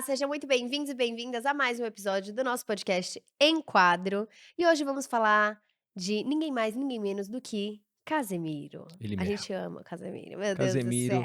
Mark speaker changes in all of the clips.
Speaker 1: Sejam muito bem-vindos e bem-vindas a mais um episódio do nosso podcast Em Quadro. E hoje vamos falar de ninguém mais, ninguém menos do que Casemiro.
Speaker 2: Ele
Speaker 1: A
Speaker 2: mesmo.
Speaker 1: gente ama Casemiro, meu Deus do céu.
Speaker 2: Casemiro,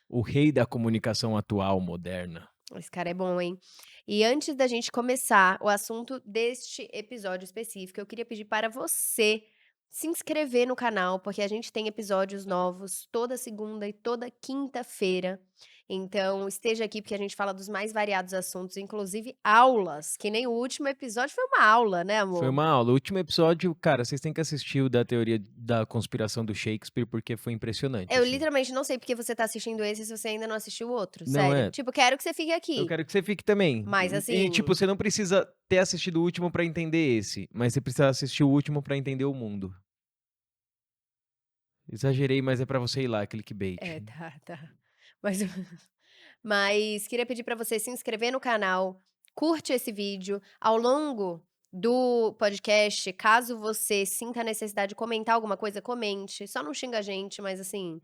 Speaker 2: o rei da comunicação atual, moderna.
Speaker 1: Esse cara é bom, hein? E antes da gente começar o assunto deste episódio específico, eu queria pedir para você se inscrever no canal, porque a gente tem episódios novos toda segunda e toda quinta-feira. Então, esteja aqui porque a gente fala dos mais variados assuntos, inclusive aulas, que nem o último episódio foi uma aula, né,
Speaker 2: Foi
Speaker 1: amor?
Speaker 2: uma aula. O último episódio, cara, vocês têm que assistir o da teoria da conspiração do Shakespeare, porque foi impressionante,
Speaker 1: Eu
Speaker 2: assim.
Speaker 1: literalmente não sei porque você tá assistindo esse se você ainda não assistiu o outro,
Speaker 2: Não
Speaker 1: sério.
Speaker 2: é?
Speaker 1: Tipo, quero que você fique
Speaker 2: Eu
Speaker 1: aqui,
Speaker 2: quero que você fique também.
Speaker 1: mas
Speaker 2: E, tipo,
Speaker 1: assim.
Speaker 2: você não precisa ter assistido o último pra entender esse, mas você precisa assistir o último pra entender o mundo. Exagerei, mas é pra você ir lá, clickbait.
Speaker 1: É, tá. Mas mas queria pedir para você se inscrever no canal, curte esse vídeo. Ao longo do podcast, caso você sinta a necessidade de comentar alguma coisa, comente. Só não xinga a gente, mas assim,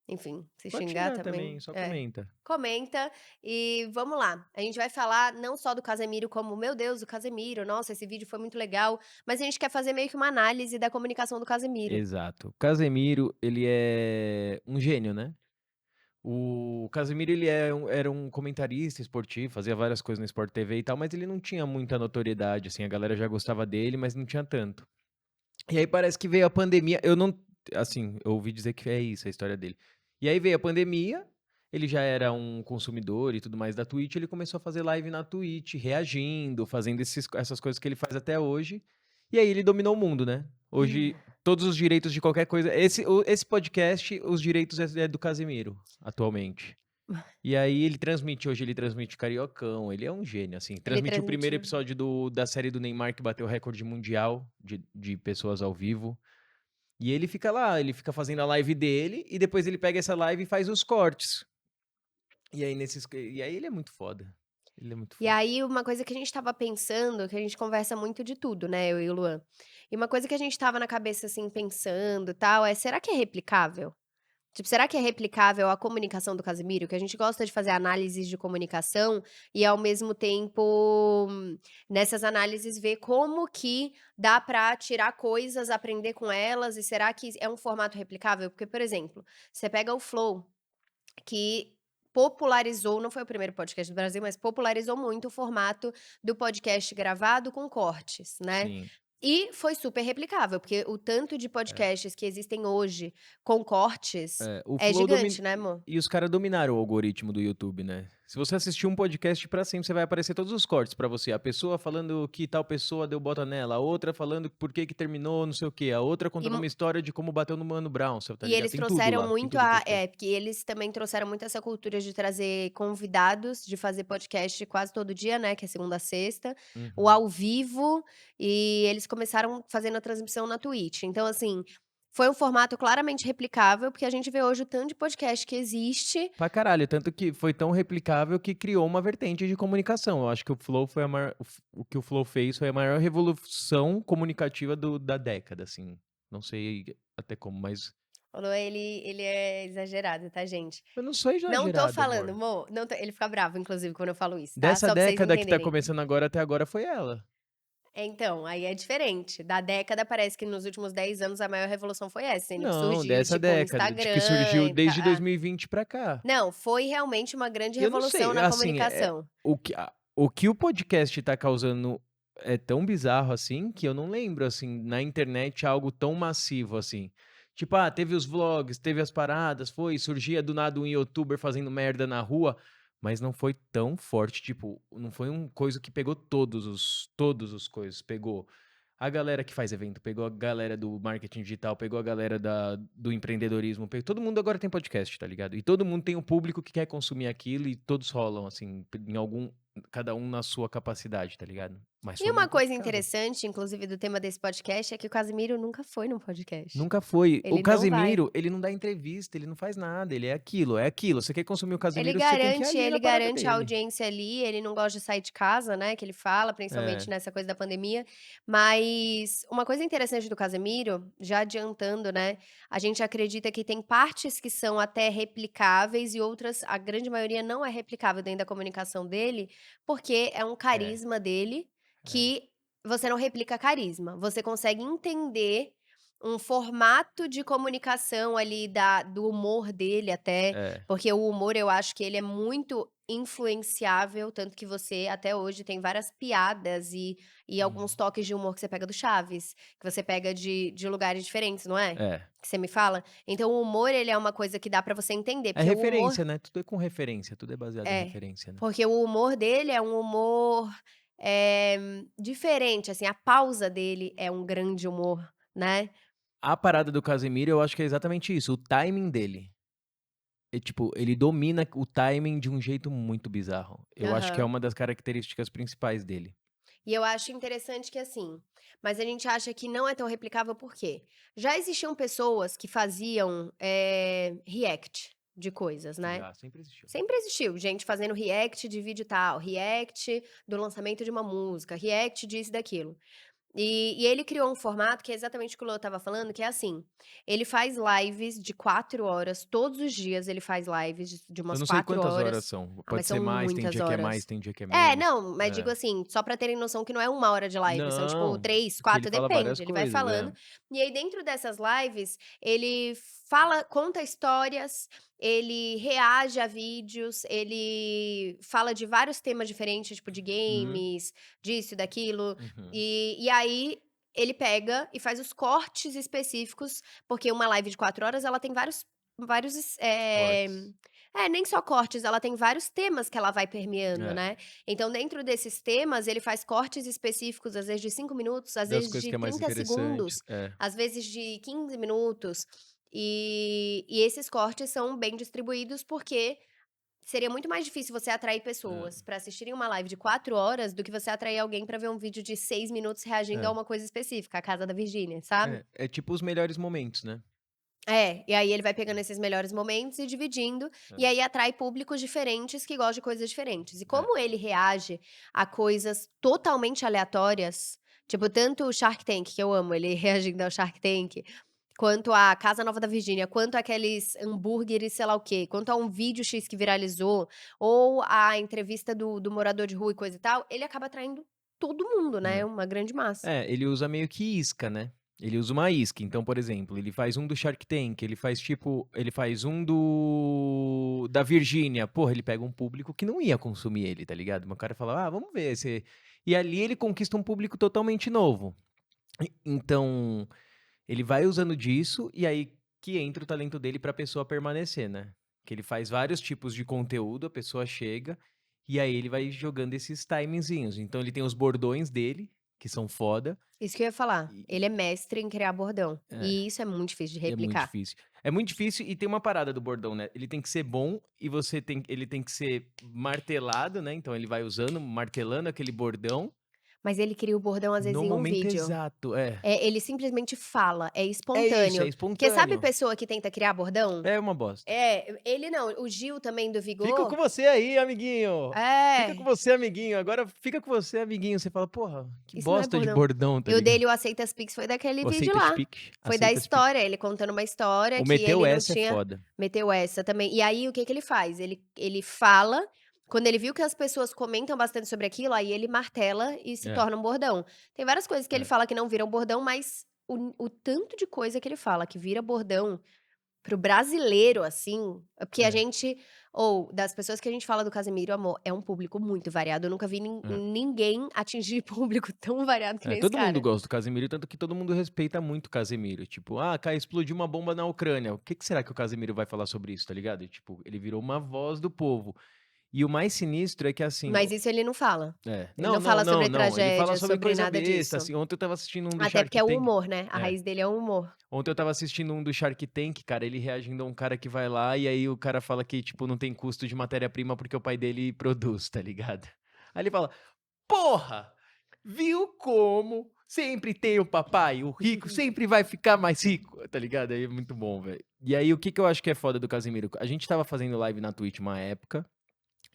Speaker 1: enfim, se
Speaker 2: Pode
Speaker 1: xingar
Speaker 2: xingar também,
Speaker 1: também
Speaker 2: só comenta.
Speaker 1: comenta e vamos lá. A gente vai falar não só do Casemiro como: "Meu Deus, o Casemiro, nossa, esse vídeo foi muito legal", mas a gente quer fazer meio que uma análise da comunicação do Casemiro.
Speaker 2: Exato. Casemiro, ele é um gênio, né? O Casemiro ele era um comentarista esportivo, fazia várias coisas no Sport TV e tal, mas ele não tinha muita notoriedade, assim, a galera já gostava dele, mas não tinha tanto. E aí parece que veio a pandemia, eu não assim, eu ouvi dizer que é isso a história dele. E aí veio a pandemia, ele já era um consumidor e tudo mais da Twitch, ele começou a fazer live na Twitch, reagindo, fazendo essas coisas que ele faz até hoje, e aí ele dominou o mundo, né. Hoje, todos os direitos de qualquer coisa esse podcast, os direitos é do Casemiro, atualmente. E aí ele transmite Cariocão, ele é um gênio, assim,
Speaker 1: Ele
Speaker 2: transmitiu o primeiro
Speaker 1: transmitiu.
Speaker 2: episódio da série do Neymar que bateu o recorde mundial de pessoas ao vivo, e ele fica lá, ele fica fazendo a live dele, e depois ele pega essa live e faz os cortes. E aí ele é muito foda, ele é muito
Speaker 1: E
Speaker 2: foda.
Speaker 1: aí, uma coisa que a gente estava pensando, que a gente conversa muito de tudo, né, eu e o Luan. E uma coisa que a gente estava na cabeça, assim, pensando, tal, é: será que é replicável? Tipo, será que é replicável a comunicação do Casemiro? Que a gente gosta de fazer análises de comunicação e, ao mesmo tempo, nessas análises, ver como que dá pra tirar coisas, aprender com elas, e será que é um formato replicável? Porque, por exemplo, você pega o Flow, que popularizou, não foi o primeiro podcast do Brasil, mas popularizou muito o formato do podcast gravado com cortes, né.
Speaker 2: Sim,
Speaker 1: E foi super replicável, porque o tanto de
Speaker 2: é.
Speaker 1: podcasts que existem hoje com cortes
Speaker 2: É, o
Speaker 1: é
Speaker 2: Flow
Speaker 1: gigante, né, amor?
Speaker 2: e os caras dominaram o algoritmo do YouTube, né. Se você assistir um podcast pra sempre, você vai aparecer todos os cortes pra você, a pessoa falando que tal pessoa deu bota nela, a outra falando por que que terminou, não sei o quê, a outra
Speaker 1: E
Speaker 2: contando uma história de como bateu no Mano Brown, você tá
Speaker 1: E
Speaker 2: ligado?
Speaker 1: eles
Speaker 2: Tem tudo
Speaker 1: trouxeram
Speaker 2: lá, tem
Speaker 1: muito
Speaker 2: tudo pra
Speaker 1: a
Speaker 2: você.
Speaker 1: porque eles também trouxeram muito essa cultura de trazer convidados, de fazer podcast quase todo dia, né, que é segunda a sexta, o
Speaker 2: Uhum.
Speaker 1: ao vivo, e eles começaram fazendo a transmissão na Twitch. Então, assim, foi um formato claramente replicável, porque a gente vê hoje o tanto de podcast que existe.
Speaker 2: Pra caralho, tanto que foi tão replicável que criou uma vertente de comunicação. Eu acho que o Flow foi a maior o que o Flow fez foi a maior revolução comunicativa da década, assim. Não sei até como, mas
Speaker 1: Falou, ele é exagerado, tá, gente?
Speaker 2: eu não sou
Speaker 1: Não tô
Speaker 2: exagerado,
Speaker 1: falando,
Speaker 2: amor.
Speaker 1: amor, não tô ele fica bravo, inclusive, quando eu falo isso, tá?
Speaker 2: Dessa
Speaker 1: Só pra vocês
Speaker 2: década que tá
Speaker 1: entenderem.
Speaker 2: começando agora até agora foi ela.
Speaker 1: Então, aí é diferente. Da década, parece que nos últimos 10 anos a maior revolução foi essa, sendo que
Speaker 2: Não,
Speaker 1: surgiu,
Speaker 2: dessa
Speaker 1: tipo, o
Speaker 2: década, de que surgiu
Speaker 1: Instagram e
Speaker 2: desde
Speaker 1: ta
Speaker 2: 2020 pra cá.
Speaker 1: não, foi realmente uma grande
Speaker 2: Eu não
Speaker 1: revolução
Speaker 2: sei,
Speaker 1: na
Speaker 2: assim,
Speaker 1: comunicação.
Speaker 2: o que o podcast tá causando é tão bizarro, assim, que eu não lembro, assim, na internet algo tão massivo, assim. Tipo, teve os vlogs, teve as paradas, surgia do nada um youtuber fazendo merda na rua, mas não foi tão forte, tipo, não foi um coisa que pegou todos os coisas, pegou a galera que faz evento, pegou a galera do marketing digital, pegou a galera do empreendedorismo, todo mundo agora tem podcast, tá ligado? E todo mundo tem um público que quer consumir aquilo e todos rolam, assim, em algum, cada um na sua capacidade, tá ligado? Mas
Speaker 1: E
Speaker 2: foi
Speaker 1: uma
Speaker 2: muito
Speaker 1: coisa
Speaker 2: replicável.
Speaker 1: interessante, inclusive do tema desse podcast, é que o Casimiro nunca foi num podcast.
Speaker 2: Nunca foi. O
Speaker 1: Ele não vai.
Speaker 2: Casimiro, ele não dá entrevista, ele não faz nada, ele é aquilo, é aquilo. Você quer consumir o Casimiro, você tem que ir ali
Speaker 1: Ele
Speaker 2: na parada
Speaker 1: garante a
Speaker 2: dele.
Speaker 1: audiência ali, ele não gosta de sair de casa, né, que ele fala,
Speaker 2: É,
Speaker 1: principalmente nessa coisa da pandemia. Mas uma coisa interessante do Casemiro, já adiantando, né, a gente acredita que tem partes que são até replicáveis e outras, a grande maioria não é replicável dentro da comunicação dele, porque é um
Speaker 2: é,
Speaker 1: carisma dele
Speaker 2: é,
Speaker 1: que você não replica carisma, você consegue entender um formato de comunicação ali do humor dele até,
Speaker 2: é.
Speaker 1: porque o humor eu acho que ele é muito influenciável, tanto que você até hoje tem várias piadas e
Speaker 2: Uhum.
Speaker 1: alguns toques de humor que você pega do Chaves, que você pega de lugares diferentes, não é?
Speaker 2: É.
Speaker 1: Que você me fala? Então o humor ele é uma coisa que dá pra você entender,
Speaker 2: É
Speaker 1: porque o humor
Speaker 2: referência, né, tudo é com referência, tudo é baseado em
Speaker 1: é,
Speaker 2: referência, né.
Speaker 1: porque o humor dele é um humor, diferente, assim, a pausa dele é um grande humor, né.
Speaker 2: A parada do Casemiro eu acho que é exatamente isso, o timing dele. Tipo, ele domina o timing de um jeito muito bizarro. Eu acho que é
Speaker 1: Aham.
Speaker 2: uma das características principais dele.
Speaker 1: E eu acho interessante que assim, mas a gente acha que não é tão replicável por quê? Já existiam pessoas que faziam, react de coisas, né.
Speaker 2: Já, sempre existiu.
Speaker 1: Sempre existiu gente fazendo react de vídeo tal, react do lançamento de uma música, react disso e daquilo. E ele criou um formato que é exatamente o que o Lô estava falando, que é assim, ele faz lives de 4 horas, todos os dias ele faz lives de
Speaker 2: Eu
Speaker 1: umas
Speaker 2: não sei
Speaker 1: 4
Speaker 2: quantas horas
Speaker 1: horas.
Speaker 2: são,
Speaker 1: Ah, mas
Speaker 2: pode ser
Speaker 1: são
Speaker 2: mais, tem
Speaker 1: muitas
Speaker 2: dia que é mais,
Speaker 1: horas.
Speaker 2: tem dia que é
Speaker 1: É,
Speaker 2: menos.
Speaker 1: não, mas digo
Speaker 2: É.
Speaker 1: assim, só pra terem noção que não é 1 hora de live, são tipo
Speaker 2: Não,
Speaker 1: 3,
Speaker 2: que ele
Speaker 1: 4,
Speaker 2: fala várias
Speaker 1: depende, ele vai
Speaker 2: coisas,
Speaker 1: falando.
Speaker 2: é.
Speaker 1: E aí dentro dessas lives, ele fala conta histórias, ele reage a vídeos, ele fala de vários temas diferentes, tipo de
Speaker 2: Uhum,
Speaker 1: games, disso e daquilo,
Speaker 2: uhum.
Speaker 1: e aí ele pega e faz os cortes específicos, porque uma live de 4 horas ela tem vários,
Speaker 2: Cortes.
Speaker 1: nem só cortes, ela tem vários temas que ela vai permeando,
Speaker 2: É,
Speaker 1: né. Então dentro desses temas, ele faz cortes específicos, às vezes de 5 minutos, às
Speaker 2: das
Speaker 1: vezes
Speaker 2: coisas
Speaker 1: de
Speaker 2: que é mais
Speaker 1: 30
Speaker 2: interessante,
Speaker 1: segundos,
Speaker 2: é,
Speaker 1: às vezes de 15 minutos, e esses cortes são bem distribuídos, porque seria muito mais difícil você atrair pessoas
Speaker 2: é,
Speaker 1: pra assistirem uma live de 4 horas, do que você atrair alguém pra ver um vídeo de 6 minutos reagindo a
Speaker 2: é,
Speaker 1: uma coisa específica, a casa da Virgínia, sabe.
Speaker 2: é tipo os melhores momentos, né.
Speaker 1: É, e aí ele vai pegando esses melhores momentos e dividindo,
Speaker 2: É,
Speaker 1: e aí atrai públicos diferentes que gostam de coisas diferentes. E
Speaker 2: é.
Speaker 1: como ele reage a coisas totalmente aleatórias, tipo tanto o Shark Tank, que eu amo ele reagindo ao Shark Tank, quanto a Casa Nova da Virgínia, quanto aqueles hambúrgueres sei lá o quê, quanto a um vídeo X que viralizou, ou a entrevista do morador de rua e coisa e tal, ele acaba atraindo todo mundo, né, uma grande massa.
Speaker 2: É, ele usa meio que isca, né. Ele usa uma isca, então, por exemplo, ele faz um do Shark Tank, ele faz tipo ele faz um do da Virgínia, porra, ele pega um público que não ia consumir ele, tá ligado. O cara fala: "Ah, vamos ver se", e ali ele conquista um público totalmente novo. Então, ele vai usando disso, e aí que entra o talento dele pra pessoa permanecer, né. Que ele faz vários tipos de conteúdo, a pessoa chega, e aí ele vai jogando esses timezinhos. Então ele tem os bordões dele, que são foda,
Speaker 1: Isso que eu ia falar,
Speaker 2: e
Speaker 1: ele é mestre em criar bordão,
Speaker 2: é,
Speaker 1: e isso é muito difícil de
Speaker 2: é muito
Speaker 1: replicar.
Speaker 2: difícil. É muito difícil e tem uma parada do bordão, né, ele tem que ser bom e ele tem que ser martelado, né, então ele vai usando, martelando aquele bordão
Speaker 1: Mas ele cria o bordão, às vezes,
Speaker 2: no
Speaker 1: em um
Speaker 2: momento
Speaker 1: vídeo.
Speaker 2: exato. É.
Speaker 1: Ele simplesmente fala, é
Speaker 2: É isso, é
Speaker 1: espontâneo. Porque sabe
Speaker 2: espontâneo.
Speaker 1: pessoa que tenta criar bordão?
Speaker 2: É uma bosta.
Speaker 1: É, ele não, o Gil também do
Speaker 2: "Fico com
Speaker 1: Vigor
Speaker 2: você aí, amiguinho. Fica com
Speaker 1: é,
Speaker 2: você, amiguinho. Agora fica com você, amiguinho". Você fala: "Porra, que
Speaker 1: isso não é
Speaker 2: bosta de
Speaker 1: bordão.
Speaker 2: bordão", tá
Speaker 1: E o
Speaker 2: ligado.
Speaker 1: dele, o Aceita as Pix, foi daquele
Speaker 2: O
Speaker 1: vídeo
Speaker 2: aceita as
Speaker 1: lá.
Speaker 2: Pix,
Speaker 1: Foi da
Speaker 2: aceita as Pix.
Speaker 1: história, ele contando uma história
Speaker 2: O
Speaker 1: que
Speaker 2: meteu
Speaker 1: ele não
Speaker 2: essa é
Speaker 1: tinha
Speaker 2: foda.
Speaker 1: meteu essa também. E aí, o que que ele faz? Ele fala, quando ele viu que as pessoas comentam bastante sobre aquilo, aí ele martela e se
Speaker 2: É,
Speaker 1: torna um bordão. Tem várias coisas que ele
Speaker 2: é,
Speaker 1: fala que não viram bordão, mas o tanto de coisa que ele fala que vira bordão para o brasileiro, assim, é porque a
Speaker 2: é,
Speaker 1: gente ou das pessoas que a gente fala do Casemiro, amor, é um público muito variado, eu nunca vi
Speaker 2: é.
Speaker 1: ninguém atingir público tão variado que
Speaker 2: É,
Speaker 1: nem esse
Speaker 2: todo mundo
Speaker 1: cara.
Speaker 2: gosta do Casemiro, tanto que todo mundo respeita muito o Casemiro. Tipo: "Ah, explodiu uma bomba na Ucrânia. O que que será que o Casemiro vai falar sobre isso?", tá ligado? E, tipo, ele virou uma voz do povo. E o mais sinistro é que, assim,
Speaker 1: Mas isso ele não fala.
Speaker 2: é.
Speaker 1: Ele
Speaker 2: Não,
Speaker 1: não
Speaker 2: não,
Speaker 1: fala
Speaker 2: não,
Speaker 1: sobre
Speaker 2: não, ele fala
Speaker 1: tragédia,
Speaker 2: sobre
Speaker 1: sobre
Speaker 2: coisa
Speaker 1: nada
Speaker 2: besta,
Speaker 1: disso.
Speaker 2: assim. Ontem eu estava assistindo um do
Speaker 1: Até porque
Speaker 2: Shark
Speaker 1: é o
Speaker 2: Tank.
Speaker 1: humor, né, a
Speaker 2: É.
Speaker 1: raiz dele é o humor.
Speaker 2: Ontem eu estava assistindo um do Shark Tank, cara, ele reagindo a um cara que vai lá, e aí o cara fala que, tipo, não tem custo de matéria-prima porque o pai dele produz, tá ligado? Aí ele fala: "Porra! Viu como sempre tem o papai, o rico sempre vai ficar mais rico, tá ligado? Aí é muito bom, velho. E aí, o que que eu acho que é foda do Casemiro? A gente estava fazendo live na Twitch uma época,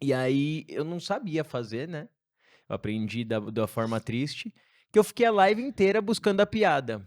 Speaker 2: e aí eu não sabia fazer, né? Eu aprendi da forma triste, que eu fiquei a live inteira buscando a piada.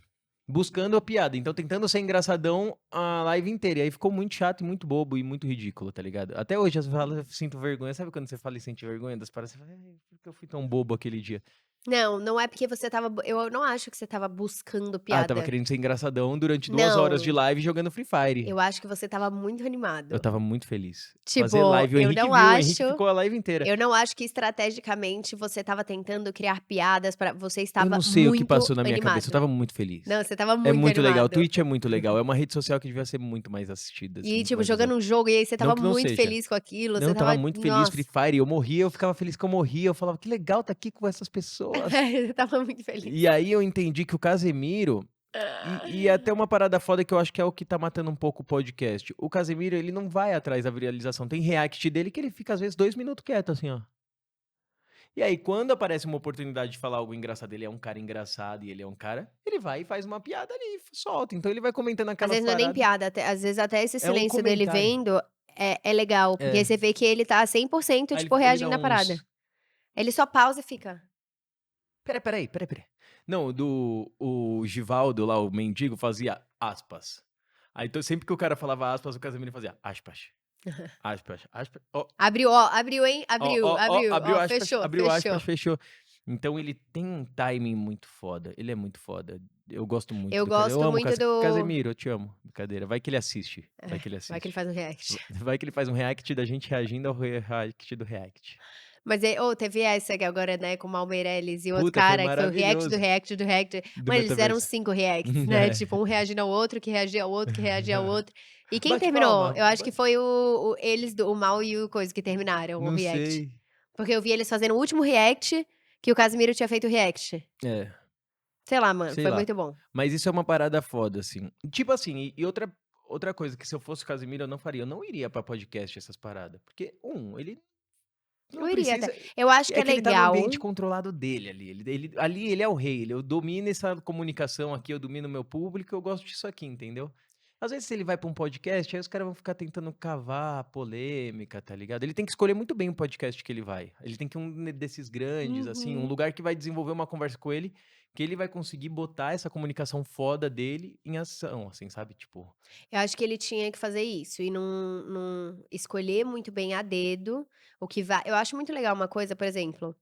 Speaker 2: Buscando a piada. Então, tentando ser engraçadão a live inteira. E aí ficou muito chato e muito bobo e muito ridículo, tá ligado? Até hoje, às vezes eu sinto vergonha. Sabe quando você fala e sente vergonha das paradas? Você fala, "Ai, por que eu fui tão bobo aquele dia?"
Speaker 1: Não, não é porque você estava eu não acho que você estava buscando
Speaker 2: Ah, eu tava
Speaker 1: piada.
Speaker 2: querendo ser engraçadão durante 2 horas de
Speaker 1: Não,
Speaker 2: live jogando Free Fire.
Speaker 1: eu acho que você estava muito
Speaker 2: Eu
Speaker 1: animado.
Speaker 2: tava muito feliz. Fazer
Speaker 1: Tipo,
Speaker 2: live, o Henrique viu, o Henrique ficou a live inteira.
Speaker 1: eu não acho que estrategicamente você estava tentando criar piadas pra você
Speaker 2: Eu
Speaker 1: estava
Speaker 2: não sei o que
Speaker 1: muito
Speaker 2: passou na minha cabeça, eu
Speaker 1: animado.
Speaker 2: tava muito feliz.
Speaker 1: Não, você estava
Speaker 2: É
Speaker 1: muito
Speaker 2: muito legal,
Speaker 1: animado.
Speaker 2: Twitch é muito legal, é uma rede social que devia ser muito mais assistida, assim,
Speaker 1: E,
Speaker 2: muito
Speaker 1: tipo,
Speaker 2: mais usada.
Speaker 1: jogando um jogo, e aí você
Speaker 2: Não
Speaker 1: estava
Speaker 2: que não
Speaker 1: muito
Speaker 2: seja.
Speaker 1: feliz com aquilo,
Speaker 2: Não,
Speaker 1: você
Speaker 2: eu tava
Speaker 1: estava
Speaker 2: muito feliz, Free
Speaker 1: nossa,
Speaker 2: Fire, eu morria, eu ficava feliz que eu morria, eu falava: "Que legal tá aqui com essas pessoas".
Speaker 1: você estava muito feliz.
Speaker 2: E aí eu entendi que o Casemiro e até uma parada foda que eu acho que é o que tá matando um pouco o podcast. O Casemiro, ele não vai atrás da viralização, tem react dele que ele fica às vezes 2 minutos quieto assim, ó. E aí quando aparece uma oportunidade de falar algo engraçado, ele é um cara engraçado e ele é um cara, ele vai e faz uma piada ali, solta. Então ele vai comentando
Speaker 1: Às
Speaker 2: aquelas
Speaker 1: vezes não é nem
Speaker 2: paradas,
Speaker 1: piada, às vezes até esse
Speaker 2: é um
Speaker 1: silêncio dele
Speaker 2: comentário.
Speaker 1: vendo é legal, porque aí
Speaker 2: É.
Speaker 1: você vê que ele tá 100%
Speaker 2: Aí
Speaker 1: tipo,
Speaker 2: ele dá
Speaker 1: reagindo à parada.
Speaker 2: uns
Speaker 1: Ele só pausa e fica.
Speaker 2: Espera aí. Não, o Givaldo lá, o mendigo, fazia aspas. Aí então sempre que o cara falava aspas, o Casemiro fazia aspas, aspas, ó,
Speaker 1: Abriu, hein,
Speaker 2: abriu
Speaker 1: ó,
Speaker 2: aspas,
Speaker 1: fechou,
Speaker 2: abriu aspas,
Speaker 1: fechou.
Speaker 2: fechou. Então ele tem um timing muito foda, ele é muito foda. Eu gosto muito
Speaker 1: Eu
Speaker 2: do Casemiro, eu
Speaker 1: gosto
Speaker 2: amo o
Speaker 1: muito do
Speaker 2: Casemiro, eu te amo. Brincadeira, vai que ele assiste, vai que ele
Speaker 1: vai que ele
Speaker 2: assiste.
Speaker 1: faz um react.
Speaker 2: Vai que ele faz um react da gente reagindo ao react do react.
Speaker 1: Mas teve essa que agora, né, com o Mal Meirelles e o outro
Speaker 2: Puta, foi
Speaker 1: cara, que foi o
Speaker 2: maravilhoso,
Speaker 1: react do react.
Speaker 2: do
Speaker 1: Mano, eles fizeram
Speaker 2: metaverso.
Speaker 1: 5 reacts, né, tipo, um reagindo ao outro, que reagia ao outro, que reagia ao outro. E quem
Speaker 2: Bate
Speaker 1: terminou?
Speaker 2: palma,
Speaker 1: Eu acho que foi o Mal e o coisa que terminaram o
Speaker 2: não
Speaker 1: react.
Speaker 2: sei.
Speaker 1: Porque eu vi eles fazendo o último react, que o Casimiro tinha feito o react.
Speaker 2: É,
Speaker 1: Sei lá, mano,
Speaker 2: sei
Speaker 1: foi
Speaker 2: lá.
Speaker 1: muito bom.
Speaker 2: Mas isso é uma parada foda, assim. Tipo assim, e outra coisa que se eu fosse o Casimiro eu não faria, eu não iria pra podcast essas paradas. Porque, ele
Speaker 1: Eu
Speaker 2: não
Speaker 1: iria até.
Speaker 2: precisa.
Speaker 1: Eu acho que
Speaker 2: É
Speaker 1: é
Speaker 2: que ele tá no
Speaker 1: legal.
Speaker 2: ambiente controlado dele ali. Ali ele é o rei. Eu domino essa comunicação aqui, eu domino o meu público, eu gosto disso aqui, entendeu? Às vezes, se ele vai pra um podcast, aí os caras vão ficar tentando cavar polêmica, tá ligado? Ele tem que escolher muito bem o podcast que ele vai. Ele tem que ir desses grandes, assim, um
Speaker 1: Uhum.
Speaker 2: lugar que vai desenvolver uma conversa com ele, que ele vai conseguir botar essa comunicação foda dele em ação, assim, sabe? Tipo,
Speaker 1: Eu acho que ele tinha que fazer isso e não escolher muito bem a dedo o que vai eu acho muito legal uma coisa, por exemplo,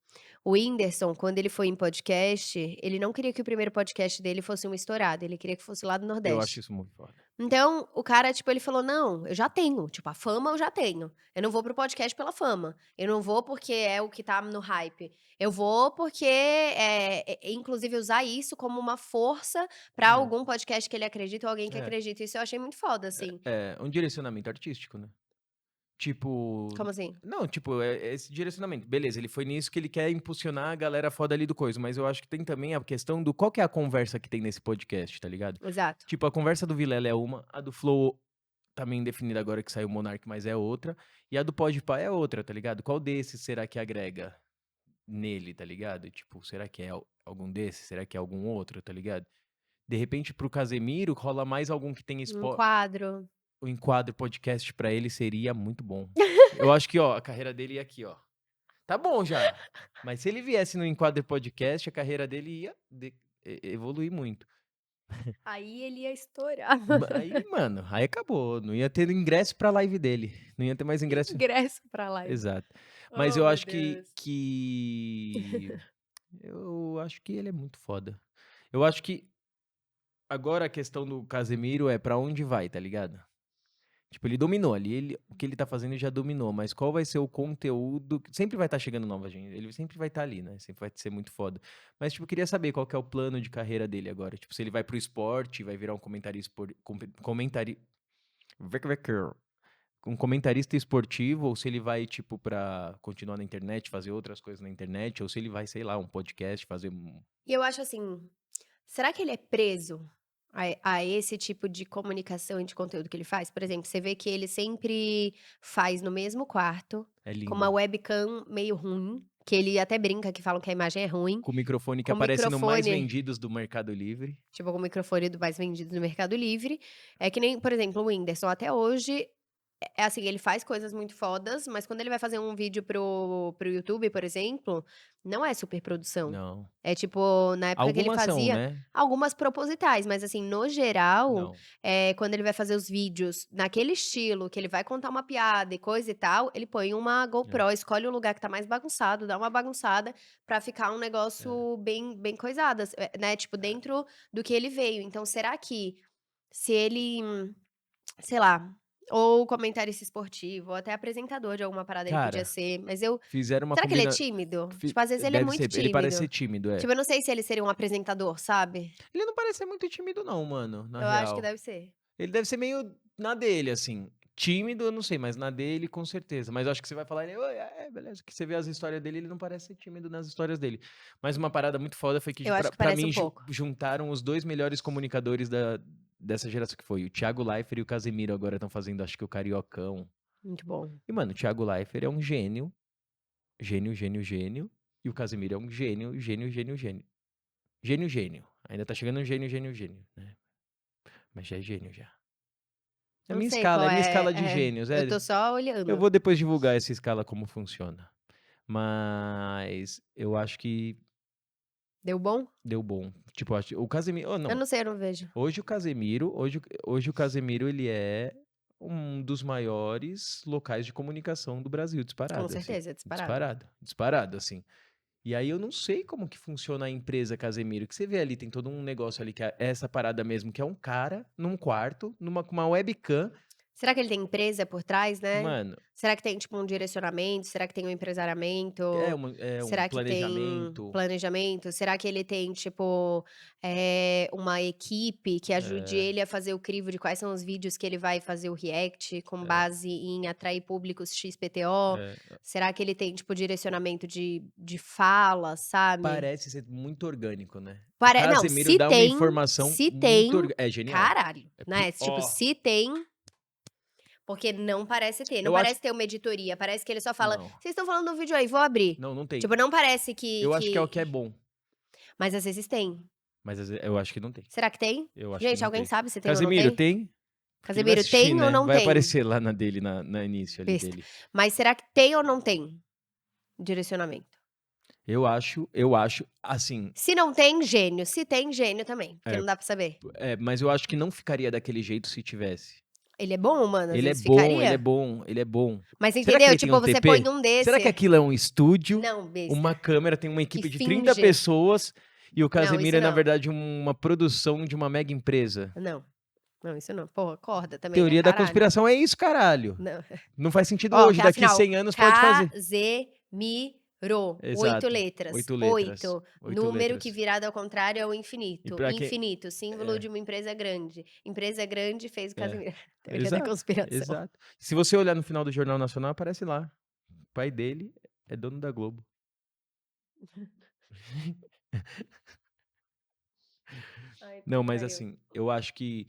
Speaker 1: o Whindersson, quando ele foi em podcast, ele não queria que o primeiro podcast dele fosse um estourado, ele queria que fosse lá do
Speaker 2: eu acho
Speaker 1: Nordeste.
Speaker 2: isso muito foda.
Speaker 1: Então, o cara, tipo, ele falou: "Não, eu já tenho, tipo, a fama eu já tenho. Eu não vou para o podcast pela fama. Eu não vou porque é o que tá no hype. Eu vou porque, inclusive usar isso como uma força pra
Speaker 2: É,
Speaker 1: algum podcast que ele acredita ou alguém que
Speaker 2: é,
Speaker 1: acredita". Isso eu achei muito foda, assim.
Speaker 2: é um direcionamento artístico, né? Tipo,
Speaker 1: Como assim?
Speaker 2: não, tipo, esse direcionamento. Beleza, ele foi nisso que ele quer impulsionar a galera foda ali do coisa, mas eu acho que tem também a questão do qual que é a conversa que tem nesse podcast, tá ligado?
Speaker 1: Exato.
Speaker 2: Tipo, a conversa do Vilela é uma, a do Flow tá bem definida agora que saiu o Monark, mas é outra, e a do Podpah é outra, tá ligado? Qual desses será que agrega nele, tá ligado? Tipo, será que é algum desses? Será que é algum outro, tá ligado? De repente, pro Casemiro, rola mais algum que tem
Speaker 1: Um quadro.
Speaker 2: o enquadro podcast pra ele seria muito bom. Eu acho que, ó, a carreira dele ia aqui, ó. Tá bom já, mas se ele viesse no enquadro podcast, a carreira dele ia evoluir muito.
Speaker 1: Aí ele ia estourar.
Speaker 2: Aí, mano, aí acabou. Não ia ter ingresso pra live dele. Não ia ter mais ingresso.
Speaker 1: Ingresso pra live.
Speaker 2: Exato. Mas
Speaker 1: Oh,
Speaker 2: eu
Speaker 1: meu
Speaker 2: acho que,
Speaker 1: Deus.
Speaker 2: que. Eu acho que ele é muito foda. Eu acho que agora a questão do Casemiro é pra onde vai, tá ligado? Tipo, ele dominou ali, o que ele tá fazendo ele já dominou, mas qual vai ser o conteúdo? Sempre vai estar chegando nova gente, ele sempre vai estar ali, né? Sempre vai ser muito foda. Mas, tipo, eu queria saber qual que é o plano de carreira dele agora. Tipo, se ele vai pro esporte, vai virar um um comentarista esportivo, ou se ele vai, tipo, pra continuar na internet, fazer outras coisas na internet, ou se ele vai, sei lá, um podcast, fazer um.
Speaker 1: E eu acho assim, será que ele é preso a esse tipo de comunicação e de conteúdo que ele faz? Por exemplo, você vê que ele sempre faz no mesmo quarto,
Speaker 2: É
Speaker 1: com uma
Speaker 2: lindo.
Speaker 1: webcam meio ruim, que ele até brinca que falam que a imagem é ruim,
Speaker 2: Com o microfone que
Speaker 1: com
Speaker 2: aparece no mais
Speaker 1: microfone
Speaker 2: vendidos do Mercado Livre.
Speaker 1: tipo, com o microfone do mais vendido no Mercado Livre. É que nem, por exemplo, o Whindersson até hoje, é assim, ele faz coisas muito fodas, mas quando ele vai fazer um vídeo pro YouTube, por exemplo, não é superprodução.
Speaker 2: Não.
Speaker 1: É tipo, na época que ele
Speaker 2: Algumas são,
Speaker 1: fazia,
Speaker 2: né?
Speaker 1: algumas propositais, mas assim, no geral,
Speaker 2: Não.
Speaker 1: quando ele vai fazer os vídeos naquele estilo, que ele vai contar uma piada e coisa e tal, ele põe uma
Speaker 2: É,
Speaker 1: GoPro, escolhe o lugar que tá mais bagunçado, dá uma bagunçada pra ficar um
Speaker 2: é.
Speaker 1: negócio bem coisado, né, tipo, dentro do que ele veio. Então será que se ele, sei lá, ou comentarista esportivo, ou até apresentador de alguma parada ele podia
Speaker 2: Cara,
Speaker 1: ser, mas
Speaker 2: fizeram uma
Speaker 1: será que ele é
Speaker 2: combina
Speaker 1: tímido?
Speaker 2: fi
Speaker 1: Tipo, às vezes ele é
Speaker 2: deve
Speaker 1: muito
Speaker 2: ser, ele parece ser
Speaker 1: tímido.
Speaker 2: tímido, é.
Speaker 1: Tipo, eu não sei se ele seria um apresentador, sabe?
Speaker 2: Ele não parece ser muito tímido não, mano, na
Speaker 1: Eu acho que
Speaker 2: real.
Speaker 1: deve ser.
Speaker 2: Ele deve ser meio na dele, assim. Tímido, eu não sei, mas na dele, com certeza. Mas eu acho que você vai falar, ele, "Oi, beleza." Que você vê as histórias dele, ele não parece ser tímido nas histórias dele. Mas uma parada muito foda foi que,
Speaker 1: Eu acho que
Speaker 2: pra
Speaker 1: parece um
Speaker 2: mim,
Speaker 1: pouco.
Speaker 2: juntaram os dois melhores comunicadores dessa geração que foi. O Thiago Leifert e o Casemiro agora estão fazendo, acho que o Cariocão.
Speaker 1: Muito bom.
Speaker 2: E, mano, o Thiago Leifert é um gênio. Gênio, gênio, gênio. E o Casemiro é um gênio, gênio, gênio, gênio. Gênio, gênio. Ainda tá chegando um gênio, gênio, gênio, né? Mas já é gênio já.
Speaker 1: Não sei qual
Speaker 2: É minha
Speaker 1: é,
Speaker 2: escala de gênios,
Speaker 1: eu
Speaker 2: é.
Speaker 1: tô só
Speaker 2: Eu
Speaker 1: olhando.
Speaker 2: vou depois divulgar essa escala como funciona. Mas eu acho que
Speaker 1: Deu bom?
Speaker 2: deu bom. Tipo, acho o Casemiro, oh,
Speaker 1: Eu
Speaker 2: não,
Speaker 1: não sei, eu não vejo.
Speaker 2: hoje o Casemiro ele é um dos maiores locais de comunicação do Brasil,
Speaker 1: Com
Speaker 2: disparado, assim.
Speaker 1: certeza, é disparado.
Speaker 2: Disparado, disparado, assim. E aí eu não sei como que funciona a empresa Casemiro, que você vê ali, tem todo um negócio ali que é essa parada mesmo, que é um cara num quarto, com uma webcam,
Speaker 1: Será que ele tem empresa por trás, né?
Speaker 2: mano,
Speaker 1: Será que tem, tipo, um direcionamento? Será que tem um empresariamento?
Speaker 2: é um
Speaker 1: Será que tem
Speaker 2: planejamento,
Speaker 1: planejamento? Será que ele tem, tipo, uma equipe que ajude
Speaker 2: é,
Speaker 1: ele a fazer o crivo de quais são os vídeos que ele vai fazer o react com
Speaker 2: é,
Speaker 1: base em atrair públicos XPTO?
Speaker 2: é.
Speaker 1: Será que ele tem, tipo, direcionamento de fala, sabe?
Speaker 2: Parece ser muito orgânico, né. O
Speaker 1: Não,
Speaker 2: Casemiro dá uma informação
Speaker 1: se
Speaker 2: muito
Speaker 1: tem,
Speaker 2: é genial.
Speaker 1: caralho,
Speaker 2: É
Speaker 1: né? Tipo,
Speaker 2: ó,
Speaker 1: se tem, porque não parece ter, não
Speaker 2: eu acho
Speaker 1: parece ter uma editoria, parece que ele só fala:
Speaker 2: não,
Speaker 1: "Vocês estão falando do vídeo aí, vou abrir".
Speaker 2: não, não tem.
Speaker 1: Tipo, não parece que
Speaker 2: Eu acho que é o que é
Speaker 1: que
Speaker 2: bom,
Speaker 1: mas às vezes tem.
Speaker 2: mas eu acho que não tem.
Speaker 1: Será que tem?
Speaker 2: Eu acho que
Speaker 1: Gente,
Speaker 2: não
Speaker 1: alguém
Speaker 2: tem.
Speaker 1: sabe se tem ou não
Speaker 2: Casemiro,
Speaker 1: tem?
Speaker 2: tem? Porque ele vai
Speaker 1: Casemiro,
Speaker 2: assistir,
Speaker 1: tem ou
Speaker 2: né,
Speaker 1: não
Speaker 2: vai
Speaker 1: tem?
Speaker 2: aparecer lá na dele, na início ali
Speaker 1: Besta.
Speaker 2: dele.
Speaker 1: Mas será que tem ou não tem direcionamento?
Speaker 2: Eu acho, assim,
Speaker 1: Se não tem, gênio. Se tem, gênio também, porque
Speaker 2: é
Speaker 1: não dá pra saber.
Speaker 2: mas eu acho que não ficaria daquele jeito se tivesse.
Speaker 1: Ele é bom, mano, às
Speaker 2: Ele é
Speaker 1: vezes
Speaker 2: bom, ele é
Speaker 1: ficaria.
Speaker 2: bom, ele é bom.
Speaker 1: Mas
Speaker 2: Será que
Speaker 1: entendeu?
Speaker 2: ele tem um
Speaker 1: Tipo, você põe
Speaker 2: TP?
Speaker 1: um
Speaker 2: Será que
Speaker 1: desse
Speaker 2: aquilo é um estúdio,
Speaker 1: não, besta,
Speaker 2: uma câmera, tem uma
Speaker 1: que
Speaker 2: equipe de 30
Speaker 1: finge.
Speaker 2: pessoas e o
Speaker 1: Não,
Speaker 2: Casemiro
Speaker 1: isso
Speaker 2: é, na
Speaker 1: não.
Speaker 2: verdade, uma produção de uma mega empresa?
Speaker 1: Não. Não, isso não. Porra, acorda também, né,
Speaker 2: Teoria da
Speaker 1: caralho.
Speaker 2: conspiração é isso, caralho.
Speaker 1: Não.
Speaker 2: Não faz sentido
Speaker 1: Ó,
Speaker 2: hoje,
Speaker 1: que é
Speaker 2: daqui
Speaker 1: afinal,
Speaker 2: 100 anos pode fazer.
Speaker 1: Casemiro, 8
Speaker 2: Exato,
Speaker 1: letras,
Speaker 2: 8 letras,
Speaker 1: 8,
Speaker 2: 8
Speaker 1: número que
Speaker 2: letras.
Speaker 1: virado ao contrário é o
Speaker 2: E
Speaker 1: infinito,
Speaker 2: pra quem
Speaker 1: infinito, símbolo
Speaker 2: é,
Speaker 1: de uma empresa grande fez o
Speaker 2: é,
Speaker 1: Casemiro. Teoria da
Speaker 2: exato,
Speaker 1: conspiração.
Speaker 2: exato. Se você olhar no final do Jornal Nacional, aparece lá. O pai dele é dono da Globo.
Speaker 1: Ai,
Speaker 2: Não,
Speaker 1: que
Speaker 2: mas
Speaker 1: pariu.
Speaker 2: assim, eu acho que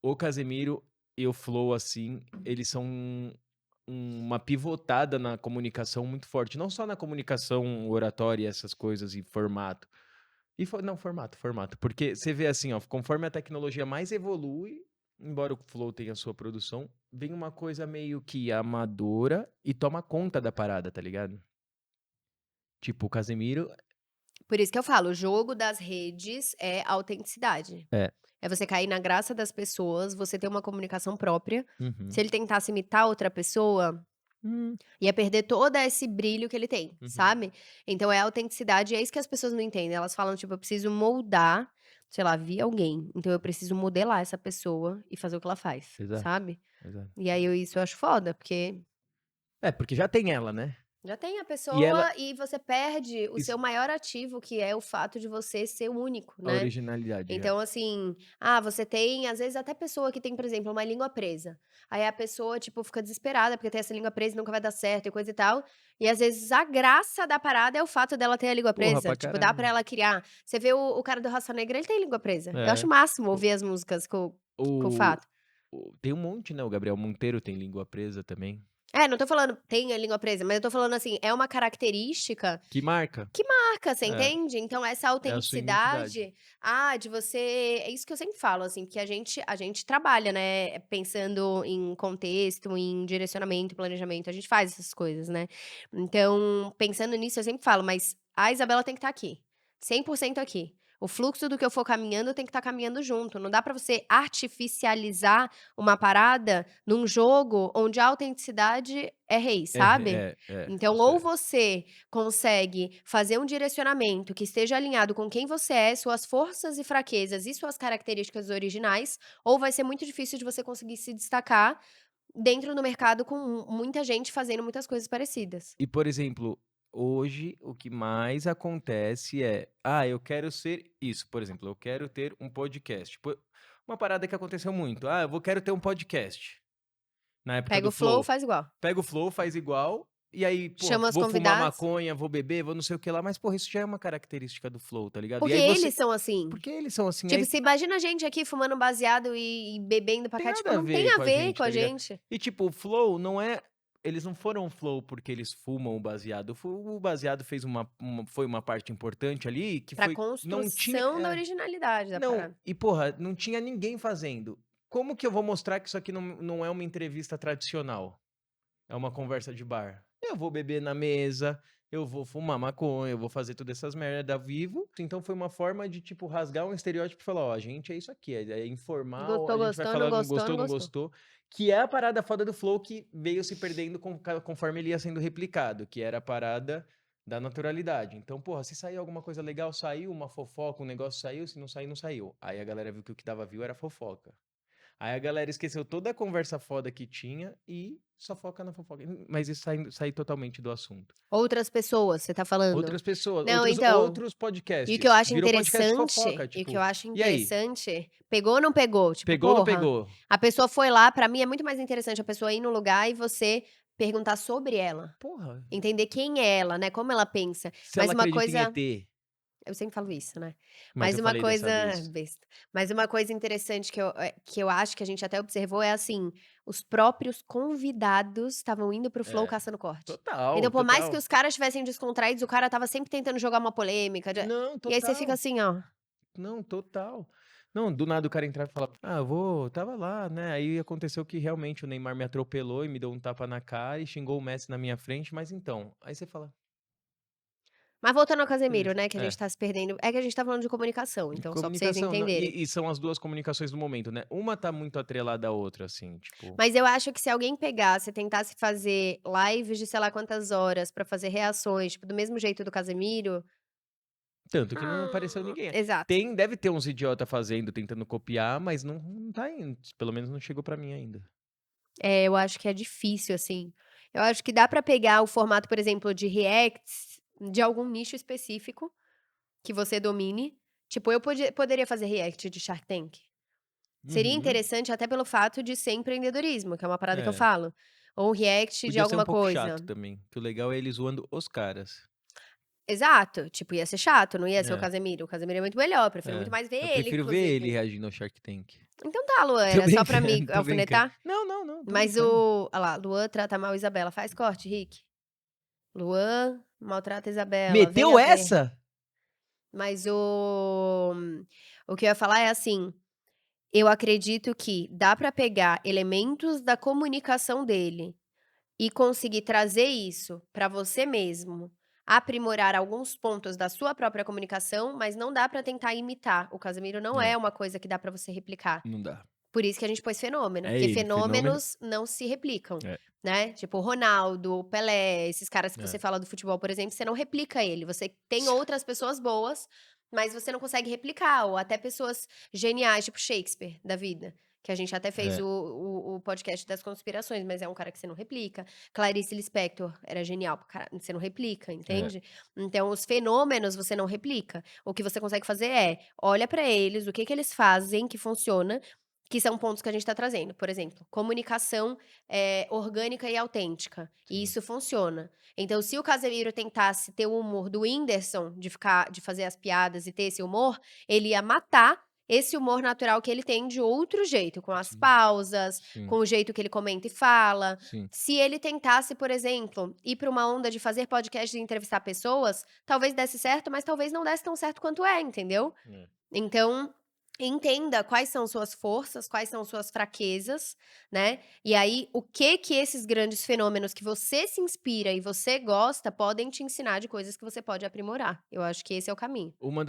Speaker 2: o Casemiro e o Flow, assim, eles são uma pivotada na comunicação muito forte. Não só na comunicação oratória, essas coisas e formato. Não, formato. Porque você vê assim, ó, conforme a tecnologia mais evolui, embora o Flow tenha a sua produção, vem uma coisa meio que amadora e toma conta da parada, tá ligado? Tipo, o Casemiro.
Speaker 1: Por isso que eu falo, o jogo das redes é autenticidade.
Speaker 2: É.
Speaker 1: É você cair na graça das pessoas, você ter uma comunicação própria. Se
Speaker 2: Uhum.
Speaker 1: ele tentasse imitar outra pessoa,
Speaker 2: Hum,
Speaker 1: ia perder todo esse brilho que ele tem,
Speaker 2: uhum.
Speaker 1: sabe. Então é autenticidade, e é isso que as pessoas não entendem, elas falam tipo: "Eu preciso moldar, sei lá, vi alguém, então eu preciso modelar essa pessoa e fazer o que ela faz",
Speaker 2: Exato,
Speaker 1: sabe.
Speaker 2: exato.
Speaker 1: E aí isso eu acho foda, porque
Speaker 2: É, porque já tem ela, né?
Speaker 1: já tem a
Speaker 2: E ela,
Speaker 1: pessoa e você perde o seu maior ativo, que é o fato de você ser único,
Speaker 2: a
Speaker 1: né.
Speaker 2: originalidade, é.
Speaker 1: Então, assim, você tem, às vezes, até pessoa que tem, por exemplo, uma língua presa. Aí a pessoa, tipo, fica desesperada porque tem essa língua presa e nunca vai dar certo e coisa e tal. E às vezes a graça da parada é o fato dela ter a língua
Speaker 2: Porra,
Speaker 1: presa.
Speaker 2: pra
Speaker 1: Tipo, dá pra
Speaker 2: caralho.
Speaker 1: ela criar. Você vê o cara do Raça Negra, ele tem língua presa. Eu acho
Speaker 2: É.
Speaker 1: o máximo
Speaker 2: O
Speaker 1: ouvir as músicas com o
Speaker 2: o
Speaker 1: fato.
Speaker 2: tem um monte, né, o Gabriel Monteiro tem língua presa também.
Speaker 1: É, não tô falando tem a língua presa, mas eu tô falando assim, é uma característica
Speaker 2: Que marca.
Speaker 1: que marca, você
Speaker 2: É,
Speaker 1: entende? Então essa
Speaker 2: é a sua identidade.
Speaker 1: autenticidade, de você é isso que eu sempre falo, assim, porque a gente trabalha, né, pensando em contexto, em direcionamento, planejamento, a gente faz essas coisas, né. Então, pensando nisso, eu sempre falo: "Mas a Isabela tem que estar aqui, 100% aqui. O fluxo do que eu for caminhando tem que estar caminhando junto, não dá pra você artificializar uma parada num jogo onde a autenticidade é rei, sabe? Então
Speaker 2: isso
Speaker 1: ou
Speaker 2: é.
Speaker 1: você consegue fazer um direcionamento que esteja alinhado com quem você é, suas forças e fraquezas e suas características originais, ou vai ser muito difícil de você conseguir se destacar dentro do mercado com muita gente fazendo muitas coisas parecidas.
Speaker 2: E, por exemplo, hoje o que mais acontece é: "Ah, eu quero ser isso", por exemplo, eu quero ter um podcast. Uma parada que aconteceu muito: "Ah, quero ter um podcast", na época
Speaker 1: Pega
Speaker 2: do
Speaker 1: o flow,
Speaker 2: Flow.
Speaker 1: faz igual.
Speaker 2: Pega o Flow, faz igual, e aí, porra,
Speaker 1: Chama os
Speaker 2: vou fumar
Speaker 1: convidados,
Speaker 2: maconha, vou beber, vou não sei o que lá, mas, porra, isso já é uma característica do Flow, tá ligado? E
Speaker 1: porque
Speaker 2: aí
Speaker 1: eles
Speaker 2: você
Speaker 1: são assim.
Speaker 2: porque eles são assim,
Speaker 1: Tipo,
Speaker 2: aí
Speaker 1: você imagina a gente aqui fumando baseado e bebendo pra
Speaker 2: tem
Speaker 1: cá, tipo,
Speaker 2: nada a
Speaker 1: não tem
Speaker 2: ver
Speaker 1: a
Speaker 2: com a
Speaker 1: ver
Speaker 2: gente,
Speaker 1: com a
Speaker 2: tá ligado?
Speaker 1: gente.
Speaker 2: E tipo, o Flow não é eles não foram Flow porque eles fumam o baseado, o baseado fez foi uma parte importante ali, que
Speaker 1: Pra
Speaker 2: foi não tinha
Speaker 1: construção da originalidade da
Speaker 2: não,
Speaker 1: parada.
Speaker 2: e porra, não tinha ninguém fazendo. Como que eu vou mostrar que isso aqui não é uma entrevista tradicional? É uma conversa de bar. Eu vou beber na mesa, eu vou fumar maconha, eu vou fazer todas essas merda ao vivo. Então foi uma forma de, tipo, rasgar um estereótipo e falar: ó, a gente é isso aqui, é informal, a
Speaker 1: Gostou,
Speaker 2: gente vai
Speaker 1: gostou, não
Speaker 2: falar não
Speaker 1: gostou, não
Speaker 2: gostou, não
Speaker 1: gostou.
Speaker 2: gostou. Que é a parada foda do Flow que veio se perdendo conforme ele ia sendo replicado, que era a parada da naturalidade. Então, porra, se sair alguma coisa legal, saiu, uma fofoca, um negócio saiu, se não sair, não saiu. Aí a galera viu que o que dava view era fofoca. Aí a galera esqueceu toda a conversa foda que tinha e só foca na fofoca. Mas isso sai totalmente do assunto.
Speaker 1: Outras pessoas, você tá falando?
Speaker 2: Outras pessoas,
Speaker 1: Não, então,
Speaker 2: outros
Speaker 1: e o que eu
Speaker 2: podcasts.
Speaker 1: acho
Speaker 2: Virou podcast de fofoca,
Speaker 1: interessante e o que eu
Speaker 2: tipo,
Speaker 1: acho
Speaker 2: e aí?
Speaker 1: interessante, pegou ou não pegou? Tipo,
Speaker 2: Pegou ou não
Speaker 1: porra,
Speaker 2: pegou?
Speaker 1: a pessoa foi lá, pra mim é muito mais interessante a pessoa ir no lugar e você perguntar sobre ela,
Speaker 2: Porra,
Speaker 1: entender quem é ela, né, como ela pensa.
Speaker 2: se
Speaker 1: Mas
Speaker 2: ela
Speaker 1: uma
Speaker 2: acredita em
Speaker 1: coisa
Speaker 2: ET,
Speaker 1: eu sempre falo isso, né.
Speaker 2: mas
Speaker 1: Mas
Speaker 2: eu
Speaker 1: uma
Speaker 2: falei dessa
Speaker 1: coisa
Speaker 2: vez.
Speaker 1: besta. Mas uma coisa interessante que eu acho que a gente até observou é, assim, os próprios convidados estavam indo para o Flow
Speaker 2: É,
Speaker 1: caçando corte.
Speaker 2: total,
Speaker 1: Então, por mais que
Speaker 2: total.
Speaker 1: os caras estivessem descontraídos, o cara estava sempre tentando jogar uma polêmica de
Speaker 2: Não,
Speaker 1: e aí você fica
Speaker 2: total.
Speaker 1: assim, ó.
Speaker 2: Não, total. Não, do nada o cara entrava e falava: "Ah, eu vou tava lá, né". Aí aconteceu que realmente o Neymar me atropelou e me deu um tapa na cara e xingou o Messi na minha frente, mas então, aí você fala:
Speaker 1: Mas voltando ao Casemiro,
Speaker 2: "Beleza".
Speaker 1: né, que a gente
Speaker 2: É,
Speaker 1: tá se perdendo é que a gente tá falando de comunicação,
Speaker 2: de
Speaker 1: então só pra vocês
Speaker 2: comunicação, não,
Speaker 1: entenderem.
Speaker 2: e são as 2 comunicações do momento, né. Uma tá muito atrelada à outra, assim, tipo,
Speaker 1: Mas eu acho que se alguém pegasse e tentasse fazer lives de sei lá quantas horas pra fazer reações, tipo, do mesmo jeito do Casemiro,
Speaker 2: tanto que não apareceu ninguém.
Speaker 1: exato.
Speaker 2: Deve ter uns idiota fazendo, tentando copiar, mas não tá indo, pelo menos não chegou pra mim ainda.
Speaker 1: É, eu acho que é difícil, assim. Eu acho que dá pra pegar o formato, por exemplo, de reacts de algum nicho específico que você domine. Tipo, eu poderia fazer react de Shark Tank. Seria
Speaker 2: Uhum.
Speaker 1: interessante até pelo fato de ser empreendedorismo, que é uma parada que eu
Speaker 2: É.
Speaker 1: falo. Ou um react de
Speaker 2: Podia ser um
Speaker 1: alguma
Speaker 2: pouco
Speaker 1: coisa.
Speaker 2: chato também, que o legal é ele zoando os caras.
Speaker 1: Exato, tipo, ia ser chato, não ia ser o
Speaker 2: É.
Speaker 1: Casemiro. O Casemiro é muito melhor, eu prefiro muito
Speaker 2: É,
Speaker 1: mais ver
Speaker 2: eu
Speaker 1: ele,
Speaker 2: prefiro ver ele
Speaker 1: inclusive.
Speaker 2: reagindo ao Shark Tank.
Speaker 1: Então tá, Luan,
Speaker 2: Tô
Speaker 1: era só pra me
Speaker 2: brincando, tô brincando.
Speaker 1: alfinetar?
Speaker 2: Não, não, não, tô
Speaker 1: Mas
Speaker 2: brincando.
Speaker 1: o olha lá, Luan trata mal Isabela. Faz corte, Rick. Luan maltrata Isabela,
Speaker 2: Meteu
Speaker 1: venha ver.
Speaker 2: essa?
Speaker 1: Mas o que eu ia falar é assim, eu acredito que dá pra pegar elementos da comunicação dele e conseguir trazer isso pra você mesmo, aprimorar alguns pontos da sua própria comunicação, mas não dá pra tentar imitar. O Casemiro não
Speaker 2: É,
Speaker 1: é uma coisa que dá pra você replicar.
Speaker 2: não dá.
Speaker 1: Por isso que a gente pôs fenômeno,
Speaker 2: É
Speaker 1: porque
Speaker 2: ele, fenômeno.
Speaker 1: fenômenos não se replicam,
Speaker 2: É,
Speaker 1: né, tipo o Ronaldo, o Pelé, esses caras que você
Speaker 2: é.
Speaker 1: fala do futebol, por exemplo, você não replica ele, você tem outras pessoas boas, mas você não consegue replicar, ou até pessoas geniais, tipo Shakespeare da vida, que a gente até fez
Speaker 2: É,
Speaker 1: o podcast das conspirações, mas é um cara que você não replica. Clarice Lispector era genial pra você não replica,
Speaker 2: é,
Speaker 1: entende? Então os fenômenos você não replica, o que você consegue fazer é, olha pra eles, o que que eles fazem que funciona, que são pontos que a gente está trazendo, por exemplo, comunicação, orgânica e autêntica, e
Speaker 2: sim.
Speaker 1: isso funciona. Então se o Casemiro tentasse ter o humor do Whindersson, de fazer as piadas e ter esse humor, ele ia matar esse humor natural que ele tem de outro jeito, com as
Speaker 2: Sim,
Speaker 1: pausas, com
Speaker 2: sim,
Speaker 1: o jeito que ele comenta e fala.
Speaker 2: sim.
Speaker 1: Se ele tentasse, por exemplo, ir para uma onda de fazer podcast e entrevistar pessoas, talvez desse certo, mas talvez não desse tão certo quanto é, entendeu?
Speaker 2: É.
Speaker 1: Então, entenda quais são suas forças, quais são suas fraquezas, né, e aí o que que esses grandes fenômenos que você se inspira e você gosta podem te ensinar de coisas que você pode aprimorar. Eu acho que esse é o caminho.
Speaker 2: Uma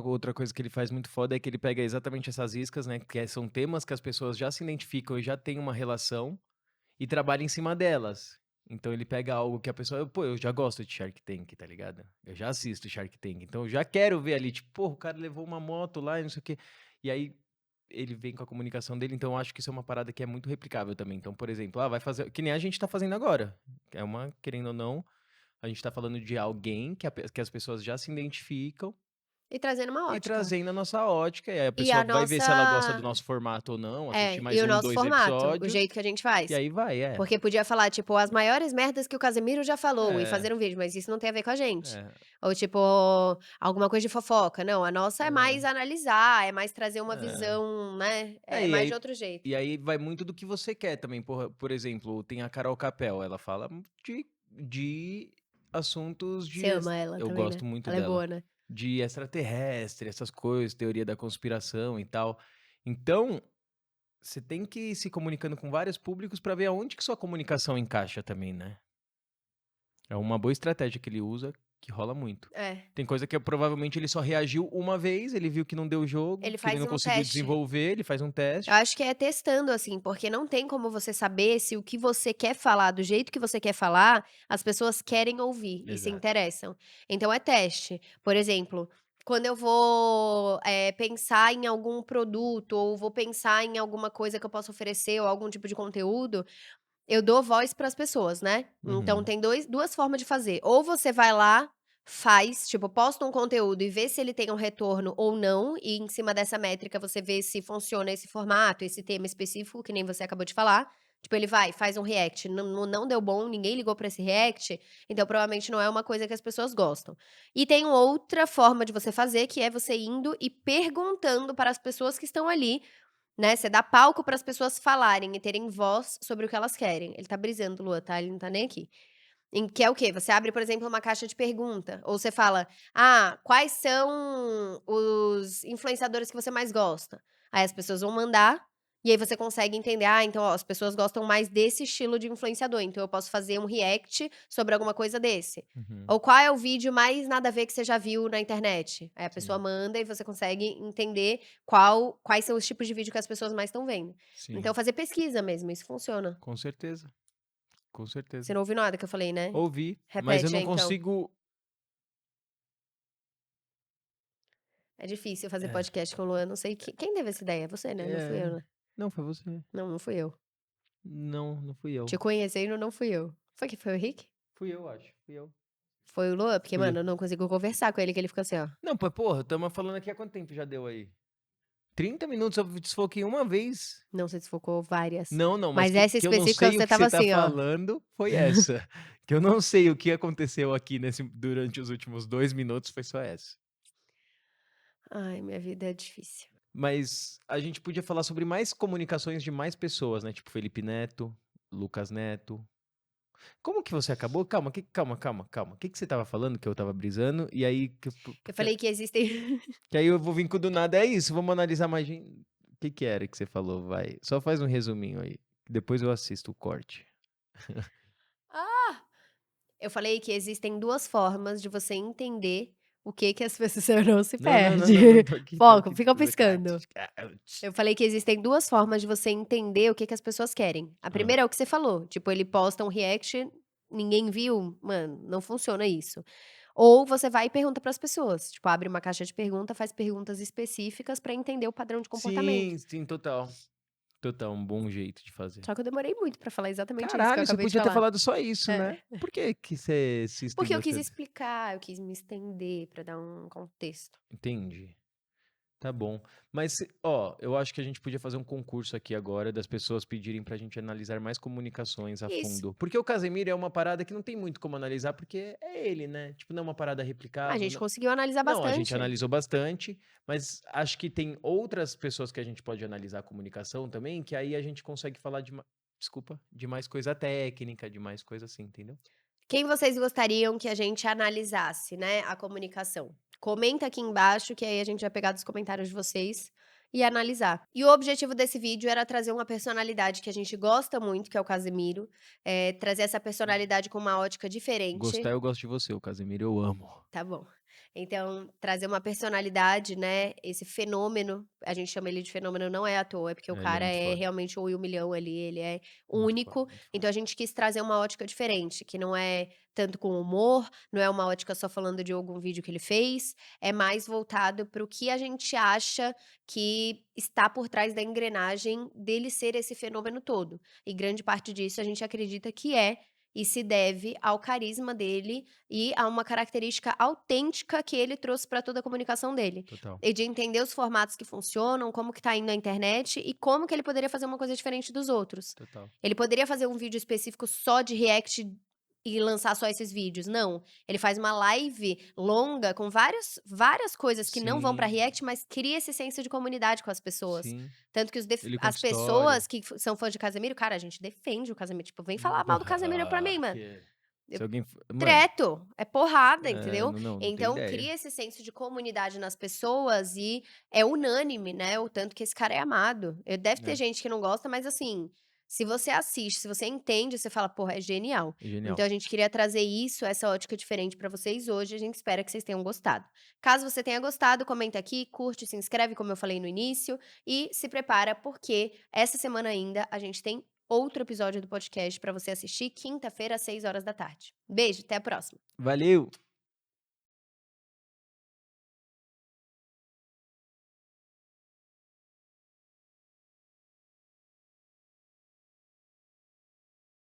Speaker 2: outra coisa que ele faz muito foda é que ele pega exatamente essas iscas, né, são temas que as pessoas já se identificam e já têm uma relação, e trabalha em cima delas. Então ele pega algo que a pessoa, pô, eu já gosto de Shark Tank, tá ligado? Eu já assisto Shark Tank, então eu já quero ver ali, tipo, pô, o cara levou uma moto lá e não sei o quê. E aí ele vem com a comunicação dele, então eu acho que isso é uma parada que é muito replicável também. Então, por exemplo, vai fazer, que nem a gente tá fazendo agora. É uma, querendo ou não, a gente tá falando de alguém que as pessoas já se identificam
Speaker 1: E trazendo uma
Speaker 2: e
Speaker 1: ótica.
Speaker 2: trazendo a nossa ótica. E aí a
Speaker 1: E a
Speaker 2: pessoa vai ver se ela gosta do
Speaker 1: nossa
Speaker 2: nosso formato ou não, assistir
Speaker 1: é, e
Speaker 2: mais
Speaker 1: o
Speaker 2: um,
Speaker 1: nosso
Speaker 2: dois
Speaker 1: formato, o
Speaker 2: episódios,
Speaker 1: jeito que a gente
Speaker 2: e
Speaker 1: faz.
Speaker 2: aí vai, é.
Speaker 1: Porque podia falar, tipo, as maiores merdas que o Casemiro já falou e
Speaker 2: É,
Speaker 1: fazer um vídeo, mas isso não tem a ver com a gente.
Speaker 2: é,
Speaker 1: Ou tipo, alguma coisa de fofoca. Não, a nossa é mais
Speaker 2: é,
Speaker 1: analisar, é mais trazer uma
Speaker 2: é.
Speaker 1: visão, né,
Speaker 2: É,
Speaker 1: é mais de outro jeito.
Speaker 2: e aí vai muito do que você quer também. Por exemplo, tem a Carol Capel, ela fala de assuntos
Speaker 1: Você ama ela
Speaker 2: eu
Speaker 1: também,
Speaker 2: gosto
Speaker 1: né?
Speaker 2: muito
Speaker 1: Ela é
Speaker 2: dela,
Speaker 1: boa, né?
Speaker 2: de extraterrestre, essas coisas, teoria da conspiração e tal. Então, você tem que ir se comunicando com vários públicos para ver aonde que sua comunicação encaixa também, né? É uma boa estratégia que ele usa, que rola muito.
Speaker 1: É.
Speaker 2: Tem coisa que provavelmente ele só reagiu uma vez, ele viu que não deu jogo,
Speaker 1: Ele
Speaker 2: que ele
Speaker 1: faz
Speaker 2: não
Speaker 1: um
Speaker 2: conseguiu
Speaker 1: teste.
Speaker 2: desenvolver, ele faz um
Speaker 1: Eu
Speaker 2: teste.
Speaker 1: acho que é testando, assim, porque não tem como você saber se o que você quer falar, do jeito que você quer falar, as pessoas querem ouvir e se
Speaker 2: Exato.
Speaker 1: interessam. Então é teste. Por exemplo, quando eu vou, pensar em algum produto ou vou pensar em alguma coisa que eu possa oferecer ou algum tipo de conteúdo, eu dou voz para as pessoas, né. Então
Speaker 2: Uhum.
Speaker 1: tem 2 formas de fazer, ou você vai lá, faz, tipo, posta um conteúdo e vê se ele tem um retorno ou não, e em cima dessa métrica você vê se funciona esse formato, esse tema específico, que nem você acabou de falar. Tipo, ele vai, faz um react, não deu bom, ninguém ligou para esse react, então provavelmente não é uma coisa que as pessoas gostam. E tem outra forma de você fazer, que é você indo e perguntando para as pessoas que estão ali, né, você dá palco para as pessoas falarem e terem voz sobre o que elas querem. Ele tá brisando, Lua, tá, ele não tá nem aqui. Que é o quê? Você abre, por exemplo, uma caixa de pergunta, ou você fala: "Ah, quais são os influenciadores que você mais gosta?". Aí as pessoas vão mandar, e aí você consegue entender: "Ah, então, ó, as pessoas gostam mais desse estilo de influenciador, então eu posso fazer um react sobre alguma coisa desse".
Speaker 2: Uhum.
Speaker 1: Ou qual é o vídeo mais nada a ver que você já viu na internet? Aí a pessoa
Speaker 2: Sim,
Speaker 1: manda e você consegue entender quais são os tipos de vídeo que as pessoas mais estão vendo. Então
Speaker 2: sim.
Speaker 1: fazer pesquisa mesmo, isso funciona.
Speaker 2: Com certeza, com
Speaker 1: Você
Speaker 2: certeza.
Speaker 1: não ouviu nada que eu falei, né?
Speaker 2: Ouvi, mas eu
Speaker 1: Repete
Speaker 2: não
Speaker 1: aí então.
Speaker 2: consigo.
Speaker 1: É difícil fazer
Speaker 2: É,
Speaker 1: podcast com o Luan, não sei quem teve essa ideia? Você, né, não fui eu,
Speaker 2: é.
Speaker 1: né.
Speaker 2: Não, foi você.
Speaker 1: Não, não fui eu.
Speaker 2: Não, não fui eu.
Speaker 1: Te conhecendo, não fui eu. Foi que foi o Rick?
Speaker 2: Fui eu, acho. Fui eu.
Speaker 1: Foi o Luan? Porque,
Speaker 2: Fui eu.
Speaker 1: mano, eu não consigo conversar com ele, que ele fica assim, ó.
Speaker 2: Não, pô, porra, estamos falando aqui há quanto tempo já deu aí? 30 minutos, eu desfoquei uma vez.
Speaker 1: Não, você desfocou várias.
Speaker 2: Não, não, mas
Speaker 1: Mas essa
Speaker 2: que eu não
Speaker 1: específica
Speaker 2: sei o
Speaker 1: você
Speaker 2: que você
Speaker 1: tava
Speaker 2: tá
Speaker 1: assim, ó.
Speaker 2: falando foi essa. Que eu não sei o que aconteceu aqui durante os últimos 2 minutos, foi só essa.
Speaker 1: Ai, minha vida é difícil.
Speaker 2: Mas a gente podia falar sobre mais comunicações de mais pessoas, né, tipo Felipe Neto, Lucas Neto. Como que você acabou? Calma. O que que você estava falando que eu estava brisando? E aí
Speaker 1: Eu falei que existem
Speaker 2: que aí eu vou vir com o do nada, é isso, vamos analisar mais o que que era que você falou, vai. Só faz um resuminho aí, depois eu assisto o corte.
Speaker 1: ah! Eu falei que existem 2 formas de você entender o que que as pessoas não se
Speaker 2: Não,
Speaker 1: perde.
Speaker 2: tô
Speaker 1: Foco,
Speaker 2: aqui.
Speaker 1: fica piscando. Eu falei que existem 2 formas de você entender o que que as pessoas querem. A
Speaker 2: Hã,
Speaker 1: primeira é o que você falou, tipo, ele posta um react, ninguém viu, mano, não funciona isso. Ou você vai e pergunta para as pessoas, tipo, abre uma caixa de pergunta, faz perguntas específicas para entender o padrão de comportamento.
Speaker 2: sim, total. Total, um bom jeito de fazer.
Speaker 1: Só que eu demorei muito para falar exatamente isso que eu
Speaker 2: Caralho, você
Speaker 1: acabei de
Speaker 2: podia ter
Speaker 1: falar.
Speaker 2: falado só isso, né.
Speaker 1: É.
Speaker 2: Por que que você se
Speaker 1: Porque eu
Speaker 2: estendeu
Speaker 1: quis
Speaker 2: tanto?
Speaker 1: explicar, eu quis me estender para dar um contexto.
Speaker 2: Entendi. Tá bom. Mas ó, eu acho que a gente podia fazer um concurso aqui agora das pessoas pedirem pra gente analisar mais comunicações a
Speaker 1: Isso.
Speaker 2: fundo. Porque o Casemiro é uma parada que não tem muito como analisar, porque é ele, né? Tipo, não é uma parada
Speaker 1: A
Speaker 2: replicável.
Speaker 1: gente
Speaker 2: Não,
Speaker 1: conseguiu analisar
Speaker 2: não, a gente
Speaker 1: bastante.
Speaker 2: analisou bastante, mas acho que tem outras pessoas que a gente pode analisar a comunicação também, que aí a gente consegue falar desculpa, de mais coisa técnica, de mais coisa assim, entendeu?
Speaker 1: Quem vocês gostariam que a gente analisasse, né, a comunicação? Comenta aqui embaixo, que aí a gente vai pegar dos comentários de vocês e analisar. E o objetivo desse vídeo era trazer uma personalidade que a gente gosta muito, que é o Casemiro, trazer essa personalidade com uma ótica
Speaker 2: Gostar,
Speaker 1: diferente.
Speaker 2: eu gosto de você, o Casemiro eu amo.
Speaker 1: Tá bom. Então, trazer uma personalidade, né, esse fenômeno, a gente chama ele de fenômeno não é à toa, é porque o
Speaker 2: É, ele é
Speaker 1: cara
Speaker 2: muito
Speaker 1: é
Speaker 2: foda,
Speaker 1: realmente o Will Milhão ali, ele é
Speaker 2: muito foda,
Speaker 1: único,
Speaker 2: muito
Speaker 1: então
Speaker 2: foda.
Speaker 1: a gente quis trazer uma ótica diferente, que não é tanto com humor, não é uma ótica só falando de algum vídeo que ele fez, é mais voltado para o que a gente acha que está por trás da engrenagem dele ser esse fenômeno todo. E grande parte disso a gente acredita que é e se deve ao carisma dele e a uma característica autêntica que ele trouxe para toda a comunicação dele.
Speaker 2: Total,
Speaker 1: E de entender os formatos que funcionam, como que tá indo a internet e como que ele poderia fazer uma coisa diferente dos outros.
Speaker 2: total.
Speaker 1: Ele poderia fazer um vídeo específico só de react e lançar só esses vídeos, não. Ele faz uma live longa com várias coisas que não vão para
Speaker 2: Sim,
Speaker 1: react, mas cria esse senso de comunidade com as pessoas.
Speaker 2: sim.
Speaker 1: Tanto que
Speaker 2: Ele conta
Speaker 1: as
Speaker 2: história.
Speaker 1: pessoas que são fãs de Casemiro, cara, a gente defende o Casemiro, tipo, vem falar mal do Casemiro pra mim, mano.
Speaker 2: Que
Speaker 1: Eu
Speaker 2: se alguém mano,
Speaker 1: Direto, é porrada,
Speaker 2: é,
Speaker 1: entendeu.
Speaker 2: não tem
Speaker 1: Então
Speaker 2: ideia.
Speaker 1: cria esse senso de comunidade nas pessoas e é unânime, né, o tanto que esse cara é amado. Deve ter
Speaker 2: É,
Speaker 1: gente que não gosta, mas assim, se você assiste, se você entende, você fala: "Porra, é genial".
Speaker 2: é genial.
Speaker 1: Então a gente queria trazer isso, essa ótica diferente pra vocês hoje, a gente espera que vocês tenham gostado. Caso você tenha gostado, comenta aqui, curte, se inscreve, como eu falei no início, e se prepara, porque essa semana ainda a gente tem outro episódio do podcast pra você assistir, quinta-feira às 18h. Beijo, até a próxima.
Speaker 2: Valeu!